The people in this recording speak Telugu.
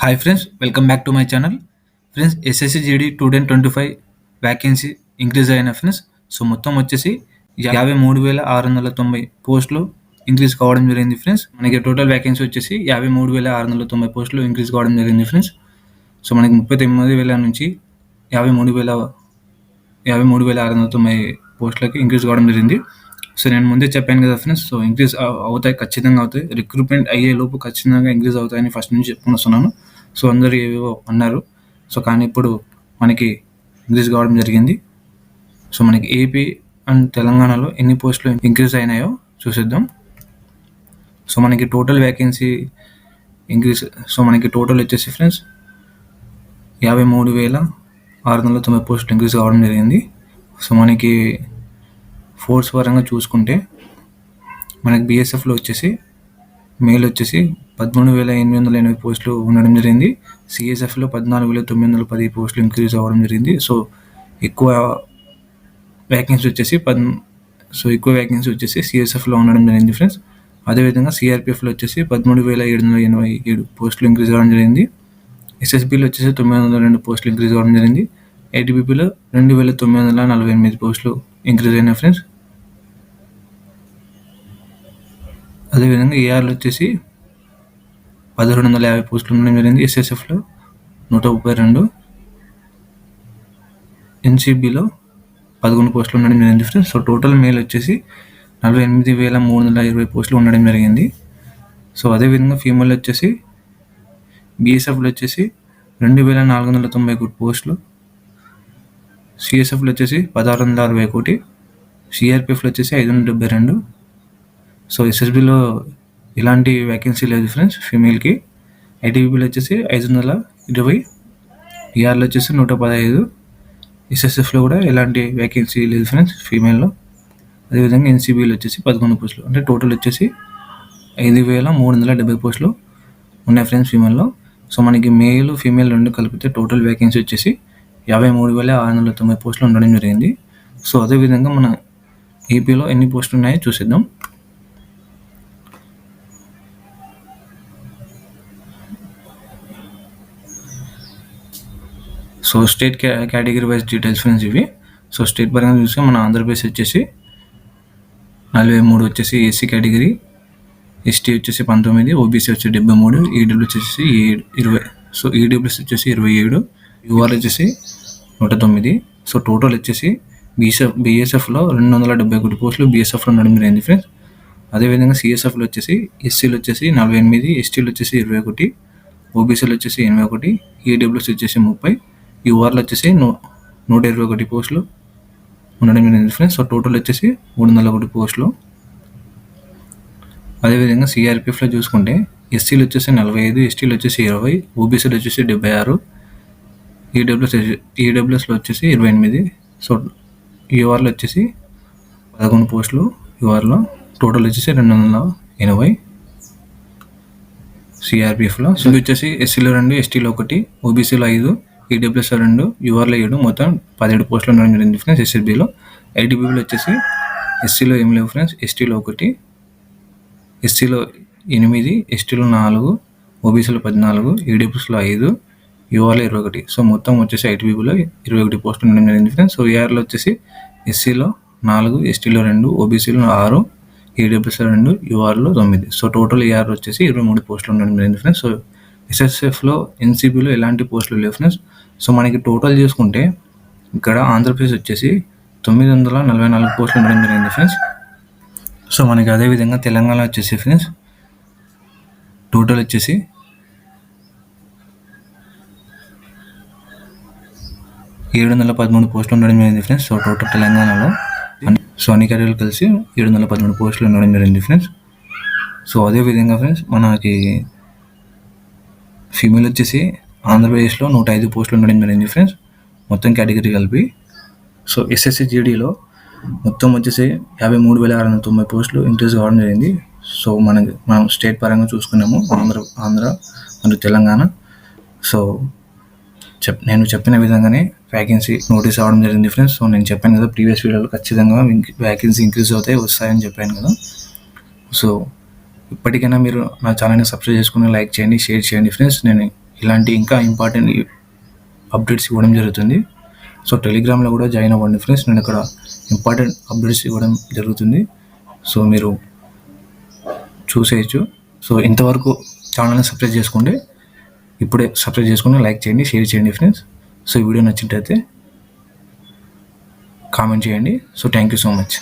Hi friends, welcome back to my channel. Friends, SSC GD 2025 vacancy increase అయిన ఫ్రెండ్స్. సో మొత్తం వచ్చేసి 53,690 పోస్టులు ఇంక్రీజ్ కావడం జరిగింది ఫ్రెండ్స్. మనకి టోటల్ వ్యాకెన్సీ వచ్చేసి 53,690 పోస్టులు ఇంక్రీజ్ కావడం జరిగింది ఫ్రెండ్స్. సో మనకి 39,000 నుంచి 53,690 పోస్టులకి ఇంక్రీజ్ కావడం జరిగింది. సో నేను ముందే చెప్పాను కదా ఫ్రెండ్స్, సో ఇంక్రీజ్ అవుతాయి, ఖచ్చితంగా అవుతాయి. రిక్రూట్మెంట్ అయ్యే లోపు ఖచ్చితంగా ఇంక్రీజ్ అవుతాయని ఫస్ట్ నుంచి చెప్పుకుని వస్తున్నాను. సో అందరూ ఏవేవో అన్నారు. సో కానీ ఇప్పుడు మనకి ఇంక్రీజ్ కావడం జరిగింది. సో మనకి ఏపీ అండ్ తెలంగాణలో ఎన్ని పోస్టులు ఇంక్రీజ్ అయినాయో చూసేద్దాం. సో మనకి టోటల్ వ్యాకెన్సీ ఇంక్రీజ్, సో మనకి టోటల్ వచ్చేసి ఫ్రెండ్స్ 53,690 పోస్టులు ఇంక్రీజ్ కావడం జరిగింది. సో మనకి ఫోర్స్ పరంగా చూసుకుంటే మనకి బీఎస్ఎఫ్లో వచ్చేసి మేల్ వచ్చేసి 13,880 పోస్టులు ఉండడం జరిగింది. సిఎస్ఎఫ్లో 14,910 పోస్టులు ఇంక్రీజ్ అవ్వడం జరిగింది. సో ఎక్కువ వ్యాకెన్సీ వచ్చేసి సిఎస్ఎఫ్లో ఉండడం జరిగింది ఫ్రెండ్స్. అదేవిధంగా సిఆర్పిఎఫ్లో వచ్చేసి 13,787 పోస్టులు ఇంక్రీజ్ అవ్వడం జరిగింది. ఎస్ఎస్బిలో వచ్చేసి 902 పోస్టులు ఇంక్రీజ్ అవ్వడం జరిగింది. ఐటీబీపీలో 2,948 పోస్టులు ఇంక్రీజ్ అయినాయి ఫ్రెండ్స్. అదేవిధంగా ఏఆర్లో వచ్చేసి 1,250 పోస్టులు ఉండడం జరిగింది. ఎస్ఎస్ఎఫ్లో 132, ఎన్సీబీలో 11 పోస్టులు ఉండడం జరిగింది ఫ్రెండ్స్. సో టోటల్ మేల్ వచ్చేసి 48,320 పోస్టులు ఉండడం జరిగింది. సో అదేవిధంగా ఫీమేల్ వచ్చేసి బీఎస్ఎఫ్లో వచ్చేసి 2,491 పోస్టులు, సిఎస్ఎఫ్లో వచ్చేసి 1,661, సిఆర్పిఎఫ్లో వచ్చేసి 572. సో ఎస్ఎస్బిలో ఇలాంటి వ్యాకెన్సీ లేదు ఫ్రెండ్స్ ఫీమేల్కి. ఐటీబీపీలో వచ్చేసి 520, ఈఆర్లో వచ్చేసి 115, ఎస్ఎస్ఎఫ్లో కూడా ఎలాంటి వ్యాకెన్సీ లేదు ఫ్రెండ్స్ ఫీమేల్లో. అదేవిధంగా ఎన్సీబీలో వచ్చేసి 11 పోస్టులు, అంటే టోటల్ వచ్చేసి 5,370 పోస్టులు ఉన్నాయి ఫ్రెండ్స్ ఫీమేల్లో. సో మనకి మేల్ ఫీమేల్ రెండు కలిపితే టోటల్ వ్యాకెన్సీ వచ్చేసి 53,690 పోస్టులు ఉండడం జరిగింది. సో అదేవిధంగా మన ఏపీలో ఎన్ని పోస్టులు ఉన్నాయో చూసేద్దాం. So state category wise details friends ఇవి. సో స్టేట్ పరంగా చూస్తే మన ఆంధ్రప్రదేశ్ వచ్చేసి 43 వచ్చేసి ఎస్సీ కేటగిరీ, ఎస్టీ వచ్చేసి 19, ఓబీసీ వచ్చి 73, ఈడబ్ల్యూఎస్ వచ్చేసి 20. సో ఈడబ్ల్యూఎస్ వచ్చేసి 27, యూఆర్ వచ్చేసి 109. సో టోటల్ వచ్చేసి బీఎస్ఎఫ్లో 271 పోస్టులు బీఎస్ఎఫ్లో ఉండడం జరిగింది ఫ్రెండ్స్. అదేవిధంగా సిఎస్ఎఫ్లో వచ్చేసి ఎస్సీలో వచ్చేసి 48, ఎస్టీలో వచ్చేసి 21, ఓబీసీలో వచ్చేసి 81, ఈడబ్ల్యూఎస్ వచ్చేసి 30, యూఆర్లో వచ్చేసి 121 పోస్టులు ఉండడం జరిగింది ఫ్రెండ్స్. సో టోటల్ వచ్చేసి 301 పోస్టులు. అదేవిధంగా సిఆర్పిఎఫ్లో చూసుకుంటే ఎస్సీలో వచ్చేసి 45, ఎస్టీలో వచ్చేసి 20, ఓబీసీలో వచ్చేసి 76, ఈడబ్ల్యూఎస్లో వచ్చేసి 28. సో యూఆర్లో వచ్చేసి 11 పోస్టులు, యూఆర్లో టోటల్ వచ్చేసి 280. సిఆర్పిఎఫ్లో సో వచ్చేసి ఎస్సీలో 2, ఎస్టీలో 1, ఓబీసీలో 5, ఈడబ్ల్యూఎస్లో 2, యూఆర్లో 7, మొత్తం 17 పోస్టులు ఉండడం జరిగింది ఫ్రెండ్స్ ఎస్ఎస్బీలో. ఐటీబీపీలో వచ్చేసి ఎస్సీలో ఏం లేవు ఫ్రెండ్స్, ఎస్టీలో 1, ఎస్సీలో 8, ఎస్టీలో 4, ఓబీసీలో 14, ఈడబ్ల్యూఎస్లో 5, యూఆర్లో 21. సో మొత్తం వచ్చేసి ఐటీబీపీలో 21 పోస్టులు ఉండడం జరిగింది ఫ్రెండ్స్. సో ఏఆర్లో వచ్చేసి ఎస్సీలో 4, ఎస్టీలో 2, ఓబీసీలో 6, ఈడబ్ల్యూఎస్లో 2, యూఆర్లో 9. సో టోటల్ ఏఆర్ వచ్చేసి 23 పోస్టులు ఉండడం జరిగింది ఫ్రెండ్స్. సో ఎస్ఎస్ఎఫ్లో ఎన్సీబీలో ఎలాంటి పోస్టులు లేవు ఫ్రెండ్స్. సో మనకి టోటల్ చూసుకుంటే ఇక్కడ ఆంధ్రప్రదేశ్ వచ్చేసి 944 పోస్టులు ఉండడం జరిగింది ఫ్రెండ్స్. సో మనకి అదేవిధంగా తెలంగాణ వచ్చేసి ఫ్రెండ్స్ టోటల్ వచ్చేసి 713 పోస్టులు ఉండడం జరిగింది ఫ్రెండ్స్. సో టోటల్ తెలంగాణలో సో అన్ని కేటగిరీలు కలిసి 713 పోస్టులు ఉండడం జరిగింది ఫ్రెండ్స్. సో అదేవిధంగా ఫ్రెండ్స్ మనకి ఫీమేల్ వచ్చేసి ఆంధ్రప్రదేశ్లో 105 పోస్టులు ఉండడం జరిగింది ఫ్రెండ్స్, మొత్తం కేటగిరీ కలిపి. సో ఎస్ఎస్సి జీడీలో మొత్తం వచ్చేసి 53,690 పోస్టులు ఇంక్రీజ్ కావడం జరిగింది. సో మనం స్టేట్ పరంగా చూసుకున్నాము, ఆంధ్ర మరియు తెలంగాణ. సో నేను చెప్పిన విధంగానే వ్యాకెన్సీ నోటీస్ అవ్వడం జరిగింది ఫ్రెండ్స్. సో నేను చెప్పాను కదా ప్రీవియస్ వీడియోలో ఖచ్చితంగా వ్యాకెన్సీ ఇంక్రీజ్ అవుతాయి, వస్తాయని చెప్పాను కదా. సో ఇప్పటికైనా మీరు నా ఛానల్ని సబ్స్క్రైబ్ చేసుకుని లైక్ చేయండి, షేర్ చేయండి ఫ్రెండ్స్. నేను ఇలాంటి ఇంకా ఇంపార్టెంట్ అప్డేట్స్ ఇవ్వడం జరుగుతుంది. సో టెలిగ్రామ్లో కూడా జాయిన్ అవ్వండి ఫ్రెండ్స్. నేను ఇక్కడ ఇంపార్టెంట్ అప్డేట్స్ ఇవ్వడం జరుగుతుంది. సో మీరు చూసేయచ్చు. సో ఇంతవరకు ఛానల్ని సబ్స్క్రైబ్ చేసుకోండి. ఇప్పుడే సబ్స్క్రైబ్ చేసుకుని లైక్ చేయండి, షేర్ చేయండి ఫ్రెండ్స్. సో ఈ వీడియో నచ్చినట్టయితే కామెంట్ చేయండి. So thank you so much.